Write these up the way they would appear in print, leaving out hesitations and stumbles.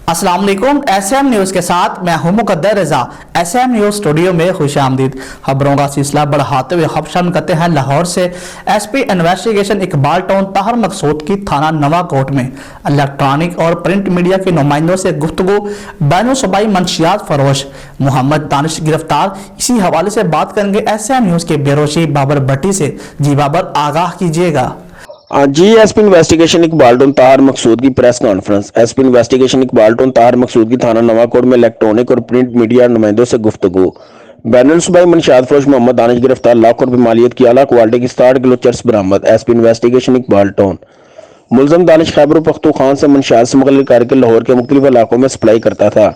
अस्सलाम वालेकुम। SM news के साथ मैं हूं मुकद्दर रजा। SM न्यूज़ स्टूडियो में खुशामदीद। खबरों का सिलसिला बढ़ाते हुए खबर शामिल करते हैं लाहौर से। SP investigation Iqbal town Tahir Maqsood की थाना नवा कोट में इलेक्ट्रॉनिक और प्रिंट मीडिया के नुमाइंदों से गुफ्तगू। बैनुल सूबाई मंशियात फरोश मोहम्मद दानिश गिरफ्तार। इसी हवाले से बात करेंगे SM न्यूज़ के बेरोशी बाबर भट्टी से। जी बाबर, आगाह कीजिएगा। जी SP investigation Iqbal town Tahir Maqsood की press conference. SP investigation Iqbal town Tahir Maqsood की थाना नवाकोट में इलेक्ट्रॉनिक और प्रिंट मीडिया नुमाइंदों से गुफ्तगू। बैनुल सूबाई मंशियात फरोश मोहम्मद दानिश गिरफ्तार। लाखों रुपए मालियत की आला क्वालिटी की 60 किलो चर्स बरामद। SP investigation Iqbal town. मुलजम दानिश खैबर पख्तूनख्वा से मंशियात स्मगलिंग करके लाहौर के मुख्तलिफ इलाकों में सप्लाई करता था।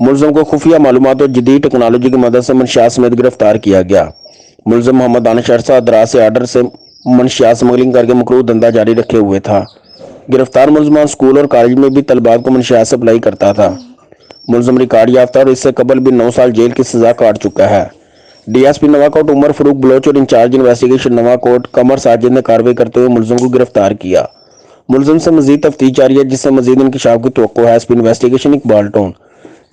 मुलजम को खुफिया मालूमात और जदीद टेक्नोलॉजी की मदद से मंशियात समेत गिरफ्तार किया गया। मुलजम मोहम्मद दानिश अरसा दराज से आर्डर से मंशियात स्मगलिंग करके मकरूह धंधा जारी रखे हुए था। गिरफ्तार मुलजमान स्कूल और कॉलेज में भी तलबात को मंशियात सप्लाई करता था। मुलजम रिकॉर्ड याफ्ता और इससे कबल भी 9 साल जेल की सजा काट चुका है। डीएसपी नवाकोट उमर फरूक बलोच और इंचार्ज इन्वेस्टिगेशन नवाकोट कमर साजिद ने कार्रवाई करते हुए मुलजम को गिरफ्तार किया। मुलजम से मजीद तफ्तीश जारी है, जिससे मजीद इंकशाफ की तवक्को है। SP investigation Iqbal town.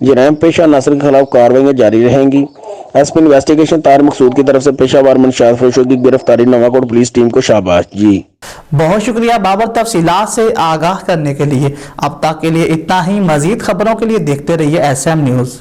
जराइम पेशा नासर के खिलाफ कार्रवाइयां जारी रहेंगी। एसपी इन्वेस्टिगेशन तार मकसूद की तरफ से पेशावर मंशियात फरोशों की गिरफ्तारी नवाकोट पुलिस टीम को शाबाश। जी बहुत शुक्रिया बाबर, तफसीलात से आगाह करने के लिए। अब तक के लिए इतना ही। मजीद खबरों के लिए देखते रहिए SM न्यूज़।